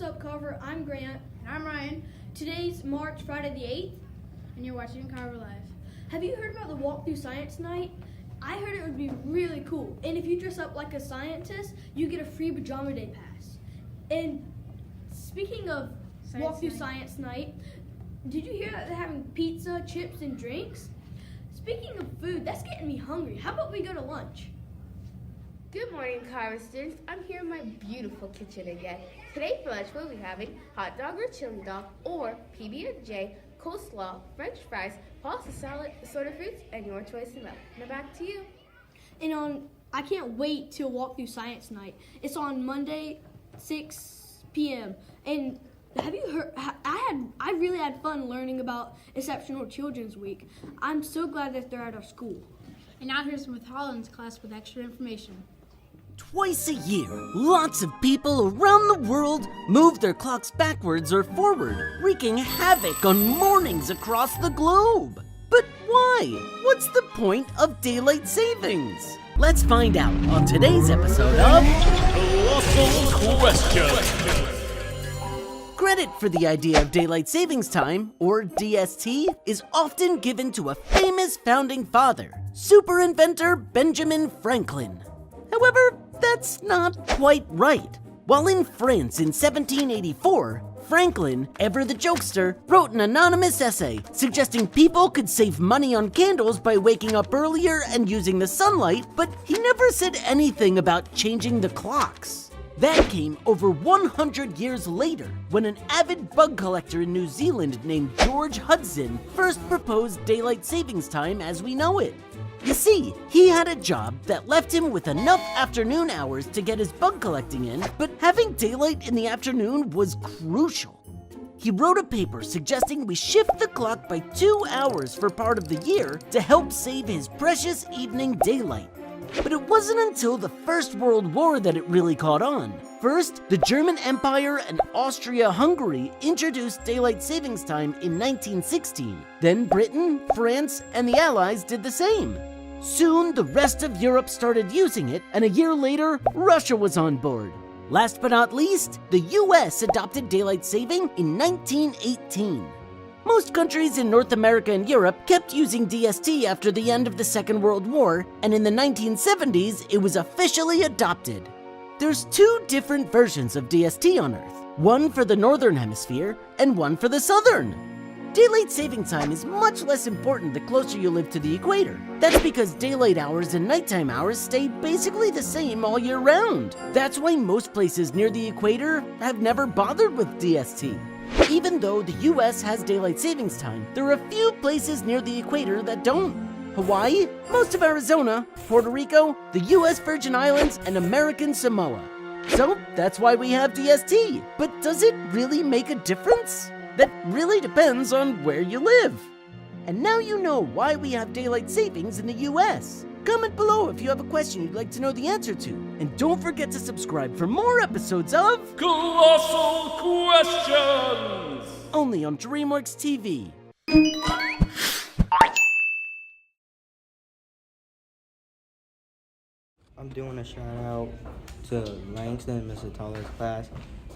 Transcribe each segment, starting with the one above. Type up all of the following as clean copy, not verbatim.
up, Carver? I'm Grant. And I'm Ryan. Today's Friday the 8th. And you're watching Carver Live. Have you heard about the Walkthrough Science Night? I heard it would be really cool. And if you dress up like a scientist, you get a free Pajama Day pass. And speaking of Science Night, did you hear that they're having pizza, chips, and drinks? Speaking of food, that's getting me hungry. How about we go to lunch? Good morning, Carver students. I'm here in my beautiful kitchen again. Today for lunch we'll be having hot dog or chili dog, or PB&J, coleslaw, French fries, pasta salad, assorted fruits, and your choice of milk. Now back to you. And I can't wait to walk through Science Night. It's on Monday, 6 p.m. And have you heard? I really had fun learning about Exceptional Children's Week. I'm so glad that they're at our school. And now here's Smith Holland's class with extra information. Twice a year, lots of people around the world move their clocks backwards or forward, wreaking havoc on mornings across the globe. But why? What's the point of daylight savings? Let's find out on today's episode of Colossal Question. Credit for the idea of daylight savings time, or DST, is often given to a famous founding father, super inventor Benjamin Franklin. However, that's not quite right. While in France in 1784, Franklin, ever the jokester, wrote an anonymous essay suggesting people could save money on candles by waking up earlier and using the sunlight, but he never said anything about changing the clocks. That came over 100 years later, when an avid bug collector in New Zealand named George Hudson first proposed daylight savings time as we know it. You see, he had a job that left him with enough afternoon hours to get his bug collecting in, but having daylight in the afternoon was crucial. He wrote a paper suggesting we shift the clock by 2 hours for part of the year to help save his precious evening daylight. But it wasn't until the First World War that it really caught on. First, the German Empire and Austria-Hungary introduced daylight savings time in 1916. Then Britain, France, and the Allies did the same. Soon, the rest of Europe started using it, and a year later, Russia was on board. Last but not least, the US adopted daylight saving in 1918. Most countries in North America and Europe kept using DST after the end of the Second World War, and in the 1970s, it was officially adopted. There's 2 different versions of DST on Earth, one for the Northern Hemisphere and one for the Southern. Daylight saving time is much less important the closer you live to the equator. That's because daylight hours and nighttime hours stay basically the same all year round. That's why most places near the equator have never bothered with DST. Even though the US has daylight savings time, there are a few places near the equator that don't. Hawaii, most of Arizona, Puerto Rico, the US Virgin Islands, and American Samoa. So that's why we have DST. But does it really make a difference? That really depends on where you live. And now you know why we have daylight savings in the US. Comment below if you have a question you'd like to know the answer to. And don't forget to subscribe for more episodes of Colossal Questions. only on DreamWorks TV. I'm doing a shout out to Langston, Mr. Toller's class.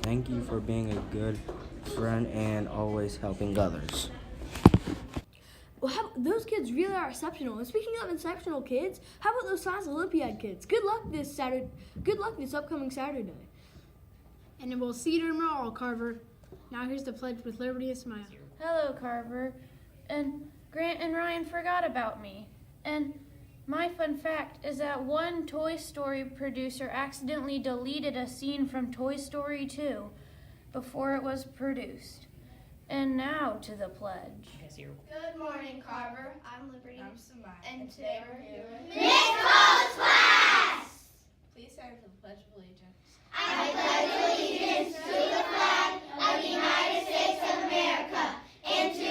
Thank you for being a good friend and always helping others. Well, those kids really are exceptional. And speaking of exceptional kids, how about those Science Olympiad kids? Good luck this Saturday. Good luck this upcoming Saturday. And we'll see you tomorrow, Carver. Now here's the pledge with Liberty and Smile. Hello, Carver. And Grant and Ryan forgot about me. And my fun fact is that one Toy Story producer accidentally deleted a scene from Toy Story 2 before it was produced. And now to the pledge. Good morning, Carver. I'm Liberty. I'm Samaya. And today we're here with Miss Cole's class! Please stand for the Pledge of Allegiance. I pledge allegiance to the flag of the United States of America and to